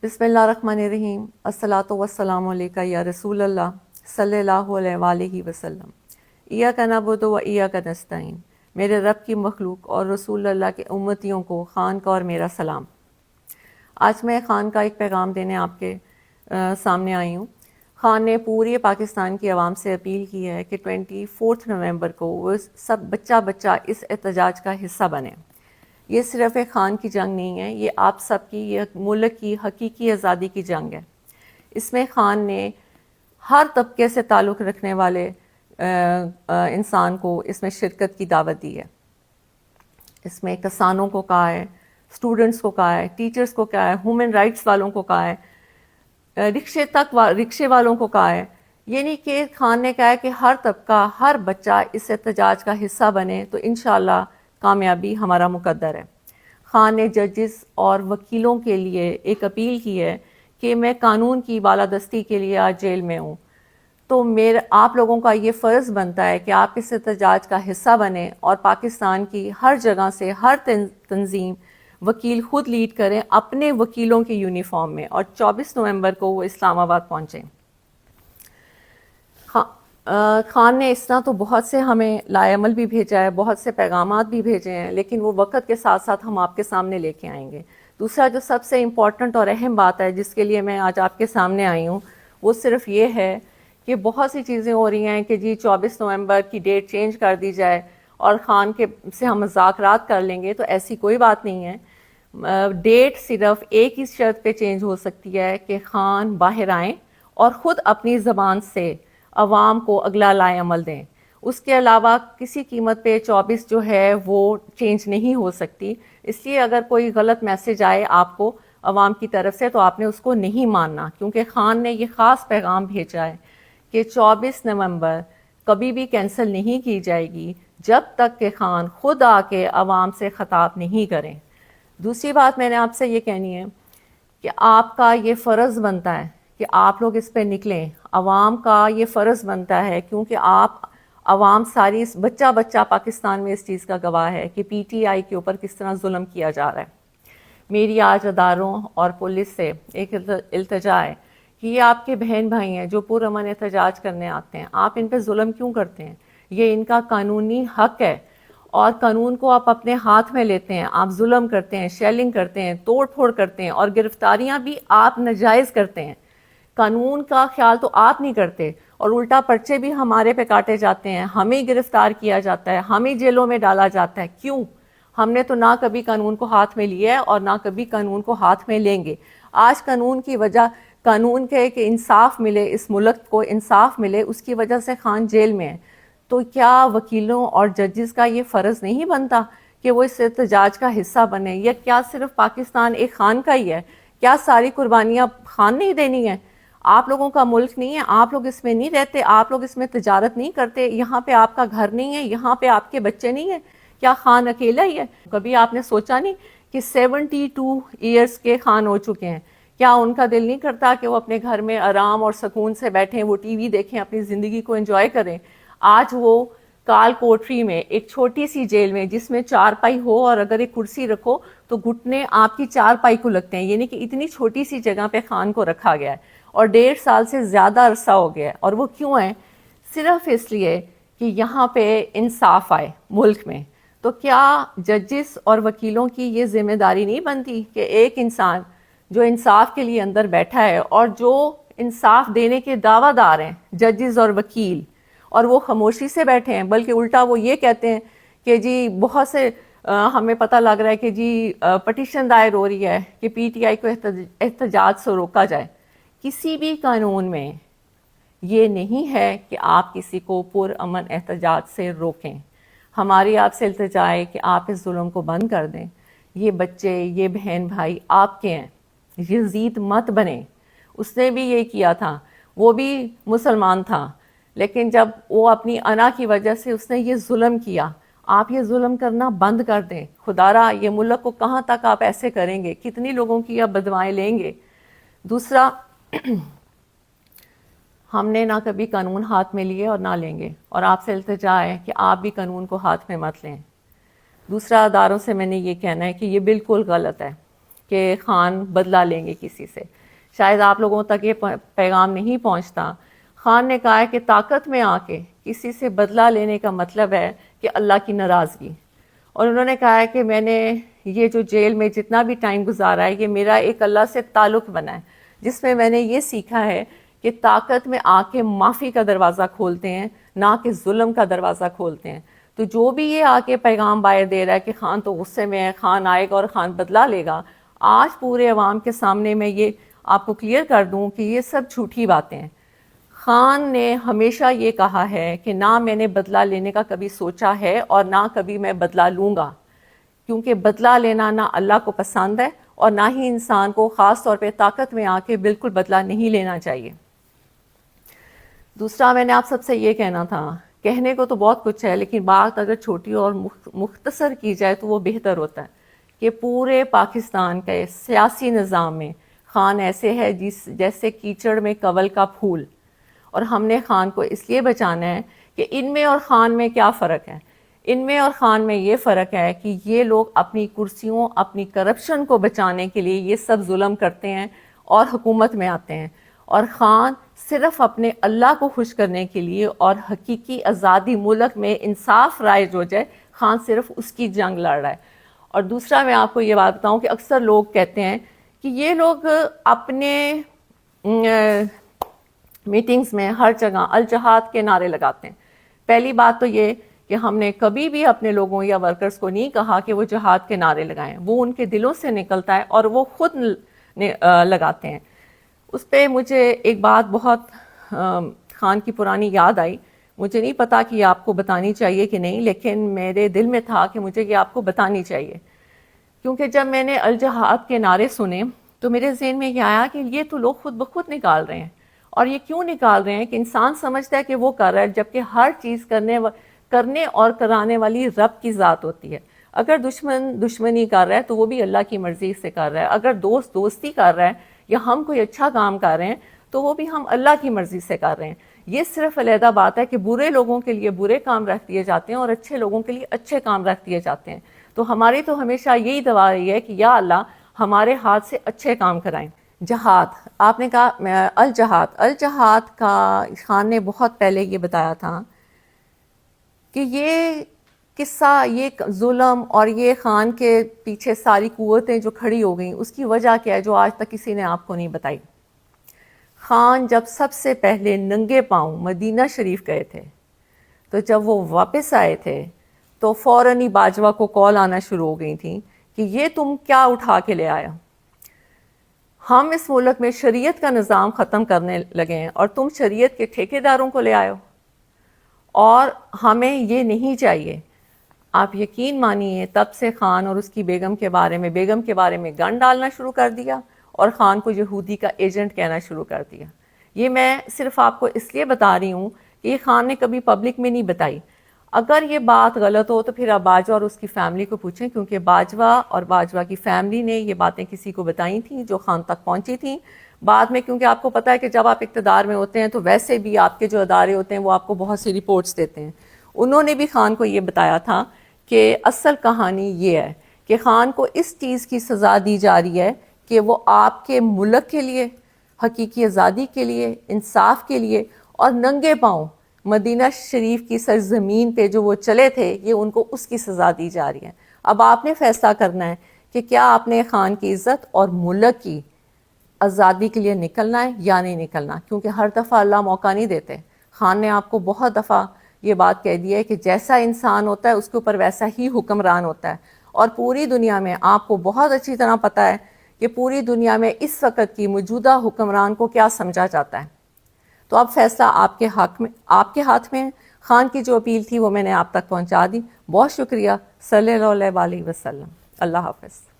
بسم اللہ الرحمن الرحیم۔ الصلاۃ والسلام علیکہ یا رسول اللہ صلی اللہ علیہ وآلہ وسلم۔ ایاک نعبد و ایاک نستعین۔ میرے رب کی مخلوق اور رسول اللہ کے امتیوں کو خان کا اور میرا سلام۔ آج میں خان کا ایک پیغام دینے آپ کے سامنے آئی ہوں۔ خان نے پورے پاکستان کی عوام سے اپیل کی ہے کہ 24 نومبر کو وہ سب بچہ اس احتجاج کا حصہ بنے۔ یہ صرف ایک خان کی جنگ نہیں ہے، یہ آپ سب کی، یہ ملک کی حقیقی آزادی کی جنگ ہے۔ اس میں خان نے ہر طبقے سے تعلق رکھنے والے انسان کو اس میں شرکت کی دعوت دی ہے۔ اس میں کسانوں کو کہا ہے، اسٹوڈنٹس کو کہا ہے، ٹیچرز کو کہا ہے، ہیومن رائٹس والوں کو کہا ہے، رکشے والوں کو کہا ہے۔ یعنی کہ خان نے کہا ہے کہ ہر طبقہ، ہر بچہ اس احتجاج کا حصہ بنے تو انشاءاللہ کامیابی ہمارا مقدر ہے۔ خان نے ججز اور وکیلوں کے لیے ایک اپیل کی ہے کہ میں قانون کی بالادستی کے لیے آج جیل میں ہوں، تو آپ لوگوں کا یہ فرض بنتا ہے کہ آپ اس احتجاج کا حصہ بنیں اور پاکستان کی ہر جگہ سے ہر تنظیم وکیل خود لیڈ کریں اپنے وکیلوں کے یونیفارم میں، اور 24 نومبر کو وہ اسلام آباد پہنچیں۔ خان نے اس طرح تو بہت سے ہمیں لائے عمل بھی بھیجا ہے، بہت سے پیغامات بھی بھیجے ہیں، لیکن وہ وقت کے ساتھ ساتھ ہم آپ کے سامنے لے کے آئیں گے۔ دوسرا جو سب سے امپورٹنٹ اور اہم بات ہے جس کے لیے میں آج آپ کے سامنے آئی ہوں، وہ صرف یہ ہے کہ بہت سی چیزیں ہو رہی ہیں کہ جی 24 نومبر کی ڈیٹ چینج کر دی جائے اور خان کے سے ہم مذاکرات کر لیں گے، تو ایسی کوئی بات نہیں ہے۔ ڈیٹ صرف ایک ہی شرط پہ چینج ہو سکتی ہے کہ خان باہر آئیں اور خود اپنی زبان سے عوام کو اگلا لائے عمل دیں۔ اس کے علاوہ کسی قیمت پہ 24 جو ہے وہ چینج نہیں ہو سکتی۔ اس لیے اگر کوئی غلط میسج آئے آپ کو عوام کی طرف سے تو آپ نے اس کو نہیں ماننا، کیونکہ خان نے یہ خاص پیغام بھیجا ہے کہ 24 نومبر کبھی بھی کینسل نہیں کی جائے گی جب تک کہ خان خود آ کے عوام سے خطاب نہیں کریں۔ دوسری بات میں نے آپ سے یہ کہنی ہے کہ آپ کا یہ فرض بنتا ہے کہ آپ لوگ اس پہ نکلیں۔ عوام کا یہ فرض بنتا ہے، کیونکہ عوام ساری بچہ پاکستان میں اس چیز کا گواہ ہے کہ پی ٹی آئی کے اوپر کس طرح ظلم کیا جا رہا ہے۔ میری آج اداروں اور پولیس سے ایک التجا ہے کہ یہ آپ کے بہن بھائی ہیں جو پرامن احتجاج کرنے آتے ہیں، آپ ان پہ ظلم کیوں کرتے ہیں؟ یہ ان کا قانونی حق ہے، اور قانون کو آپ اپنے ہاتھ میں لیتے ہیں، آپ ظلم کرتے ہیں، شیلنگ کرتے ہیں، توڑ پھوڑ کرتے ہیں، اور گرفتاریاں بھی آپ ناجائز کرتے ہیں۔ قانون کا خیال تو آپ نہیں کرتے، اور الٹا پرچے بھی ہمارے پہ کاٹے جاتے ہیں، ہمیں گرفتار کیا جاتا ہے، ہمیں جیلوں میں ڈالا جاتا ہے۔ کیوں؟ ہم نے تو نہ کبھی قانون کو ہاتھ میں لیا ہے اور نہ کبھی قانون کو ہاتھ میں لیں گے۔ آج قانون کی وجہ، قانون کے کہ انصاف ملے، اس ملک کو انصاف ملے، اس کی وجہ سے خان جیل میں ہے۔ تو کیا وکیلوں اور ججز کا یہ فرض نہیں بنتا کہ وہ اس احتجاج کا حصہ بنے؟ یا کیا صرف پاکستان ایک خان کا ہی ہے؟ کیا ساری قربانیاں خان نہیں دینی ہیں؟ آپ لوگوں کا ملک نہیں ہے؟ آپ لوگ اس میں نہیں رہتے؟ آپ لوگ اس میں تجارت نہیں کرتے؟ یہاں پہ آپ کا گھر نہیں ہے؟ یہاں پہ آپ کے بچے نہیں ہیں؟ کیا خان اکیلا ہی ہے؟ کبھی آپ نے سوچا نہیں کہ 72 ایئرس کے خان ہو چکے ہیں؟ کیا ان کا دل نہیں کرتا کہ وہ اپنے گھر میں آرام اور سکون سے بیٹھیں، وہ ٹی وی دیکھیں، اپنی زندگی کو انجوائے کریں؟ آج وہ کال کوٹری میں ایک چھوٹی سی جیل میں، جس میں 4 پائی ہو اور اگر ایک کرسی رکھو تو گھٹنے آپ کی 4 پائی کو لگتے ہیں، یعنی کہ اتنی چھوٹی سی جگہ پہ خان کو رکھا گیا ہے، اور 1.5 سال سے زیادہ عرصہ ہو گیا ہے۔ اور وہ کیوں ہے؟ صرف اس لیے کہ یہاں پہ انصاف آئے ملک میں۔ تو کیا ججز اور وکیلوں کی یہ ذمہ داری نہیں بنتی کہ ایک انسان جو انصاف کے لیے اندر بیٹھا ہے اور جو انصاف دینے کے دعویٰ دار ہیں، ججز اور وکیل، اور وہ خاموشی سے بیٹھے ہیں، بلکہ الٹا وہ یہ کہتے ہیں کہ جی بہت سے ہمیں پتہ لگ رہا ہے کہ جی پٹیشن دائر ہو رہی ہے کہ پی ٹی آئی کو احتجاج سے روکا جائے۔ کسی بھی قانون میں یہ نہیں ہے کہ آپ کسی کو پرامن احتجاج سے روکیں۔ ہماری آپ سے التجا ہے کہ آپ اس ظلم کو بند کر دیں۔ یہ بچے، یہ بہن بھائی آپ کے ہیں، یزید مت بنیں۔ اس نے بھی یہ کیا تھا، وہ بھی مسلمان تھا، لیکن جب وہ اپنی انا کی وجہ سے اس نے یہ ظلم کیا، آپ یہ ظلم کرنا بند کر دیں۔ خدا را یہ ملک کو کہاں تک آپ ایسے کریں گے؟ کتنی لوگوں کی آپ بدوائیں لیں گے؟ دوسرا، ہم نے نہ کبھی قانون ہاتھ میں لیے اور نہ لیں گے، اور آپ سے التجا ہے کہ آپ بھی قانون کو ہاتھ میں مت لیں۔ دوسرا، اداروں سے میں نے یہ کہنا ہے کہ یہ بالکل غلط ہے کہ خان بدلہ لیں گے کسی سے، شاید آپ لوگوں تک یہ پیغام نہیں پہنچتا۔ خان نے کہا ہے کہ طاقت میں آ کے کسی سے بدلہ لینے کا مطلب ہے کہ اللہ کی ناراضگی، اور انہوں نے کہا ہے کہ میں نے یہ جو جیل میں جتنا بھی ٹائم گزارا ہے یہ میرا ایک اللہ سے تعلق بنا ہے، جس میں میں نے یہ سیکھا ہے کہ طاقت میں آ کے معافی کا دروازہ کھولتے ہیں، نہ کہ ظلم کا دروازہ کھولتے ہیں۔ تو جو بھی یہ آ کے پیغام باہر دے رہا ہے کہ خان تو غصے میں ہے، خان آئے گا اور خان بدلہ لے گا، آج پورے عوام کے سامنے میں یہ آپ کو کلیئر کر دوں کہ یہ سب جھوٹی باتیں ہیں۔ خان نے ہمیشہ یہ کہا ہے کہ نہ میں نے بدلہ لینے کا کبھی سوچا ہے اور نہ کبھی میں بدلہ لوں گا، کیونکہ بدلہ لینا نہ اللہ کو پسند ہے اور نہ ہی انسان کو خاص طور پہ طاقت میں آ کے بالکل بدلہ نہیں لینا چاہیے۔ دوسرا میں نے آپ سب سے یہ کہنا تھا، کہنے کو تو بہت کچھ ہے لیکن بات اگر چھوٹی اور مختصر کی جائے تو وہ بہتر ہوتا ہے، کہ پورے پاکستان کے سیاسی نظام میں خان ایسے ہے جیسے کیچڑ میں کنول کا پھول، اور ہم نے خان کو اس لیے بچانا ہے کہ ان میں اور خان میں کیا فرق ہے؟ ان میں اور خان میں یہ فرق ہے کہ یہ لوگ اپنی کرسیوں، اپنی کرپشن کو بچانے کے لیے یہ سب ظلم کرتے ہیں اور حکومت میں آتے ہیں، اور خان صرف اپنے اللہ کو خوش کرنے کے لیے اور حقیقی آزادی ملک میں انصاف رائج ہو جائے، خان صرف اس کی جنگ لڑ رہا ہے۔ اور دوسرا میں آپ کو یہ بات بتاؤں کہ اکثر لوگ کہتے ہیں کہ یہ لوگ اپنے میٹنگز میں ہر جگہ الجہاد کے نعرے لگاتے ہیں۔ پہلی بات تو یہ کہ ہم نے کبھی بھی اپنے لوگوں یا ورکرز کو نہیں کہا کہ وہ جہاد کے نعرے لگائیں، وہ ان کے دلوں سے نکلتا ہے اور وہ خود لگاتے ہیں۔ اس پہ مجھے ایک بات بہت خان کی پرانی یاد آئی، مجھے نہیں پتا کہ یہ آپ کو بتانی چاہیے کہ نہیں، لیکن میرے دل میں تھا کہ مجھے یہ آپ کو بتانی چاہیے، کیونکہ جب میں نے الجہاد کے نعرے سنے تو میرے ذہن میں یہ آیا کہ یہ تو لوگ خود بخود نکال رہے ہیں، اور یہ کیوں نکال رہے ہیں کہ انسان سمجھتا ہے کہ وہ کر رہا ہے، جبکہ ہر چیز کرنے اور کرانے والی رب کی ذات ہوتی ہے۔ اگر دشمن دشمنی کر رہا ہے تو وہ بھی اللہ کی مرضی سے کر رہا ہے، اگر دوست دوستی کر رہا ہے یا ہم کوئی اچھا کام کر رہے ہیں تو وہ بھی ہم اللہ کی مرضی سے کر رہے ہیں۔ یہ صرف علیحدہ بات ہے کہ برے لوگوں کے لیے برے کام رکھ دیے جاتے ہیں اور اچھے لوگوں کے لیے اچھے کام رکھ دیے جاتے ہیں۔ تو ہماری تو ہمیشہ یہی دعا رہی ہے کہ یا اللہ ہمارے ہاتھ سے اچھے کام کرائیں۔ جہاد، آپ نے کہا الجہاد کا خان نے بہت پہلے یہ بتایا تھا کہ یہ قصہ، یہ ظلم اور یہ خان کے پیچھے ساری قوتیں جو کھڑی ہو گئیں اس کی وجہ کیا ہے جو آج تک کسی نے آپ کو نہیں بتائی۔ خان جب سب سے پہلے ننگے پاؤں مدینہ شریف گئے تھے تو جب وہ واپس آئے تھے تو فوراً ہی باجوہ کو کال آنا شروع ہو گئی تھی کہ یہ تم کیا اٹھا کے لے آیا، ہم اس ملک میں شریعت کا نظام ختم کرنے لگے ہیں اور تم شریعت کے ٹھیکیداروں کو لے آئے ہو، اور ہمیں یہ نہیں چاہیے۔ آپ یقین مانیے تب سے خان اور اس کی بیگم کے بارے میں گن ڈالنا شروع کر دیا اور خان کو یہودی کا ایجنٹ کہنا شروع کر دیا۔ یہ میں صرف آپ کو اس لیے بتا رہی ہوں کہ یہ خان نے کبھی پبلک میں نہیں بتائی۔ اگر یہ بات غلط ہو تو پھر آپ باجوہ اور اس کی فیملی کو پوچھیں، کیونکہ باجوہ اور باجوہ کی فیملی نے یہ باتیں کسی کو بتائی تھیں جو خان تک پہنچی تھیں۔ بعد میں کیونکہ آپ کو پتہ ہے کہ جب آپ اقتدار میں ہوتے ہیں تو ویسے بھی آپ کے جو ادارے ہوتے ہیں وہ آپ کو بہت سی رپورٹس دیتے ہیں، انہوں نے بھی خان کو یہ بتایا تھا کہ اصل کہانی یہ ہے کہ خان کو اس چیز کی سزا دی جا رہی ہے کہ وہ آپ کے ملک کے لیے، حقیقی آزادی کے لیے، انصاف کے لیے اور ننگے پاؤں مدینہ شریف کی سرزمین پہ جو وہ چلے تھے، یہ ان کو اس کی سزا دی جا رہی ہے۔ اب آپ نے فیصلہ کرنا ہے کہ کیا آپ نے خان کی عزت اور ملک کی آزادی کے لیے نکلنا ہے یا نہیں نکلنا، کیونکہ ہر دفعہ اللہ موقع نہیں دیتے۔ خان نے آپ کو بہت دفعہ یہ بات کہہ دی ہے کہ جیسا انسان ہوتا ہے اس کے اوپر ویسا ہی حکمران ہوتا ہے، اور پوری دنیا میں آپ کو بہت اچھی طرح پتہ ہے کہ پوری دنیا میں اس وقت کی موجودہ حکمران کو کیا سمجھا جاتا ہے۔ تو اب فیصلہ آپ کے ہاتھ میں ہے۔ خان کی جو اپیل تھی وہ میں نے آپ تک پہنچا دی۔ بہت شکریہ۔ صلی اللہ علیہ وسلم۔ اللہ حافظ۔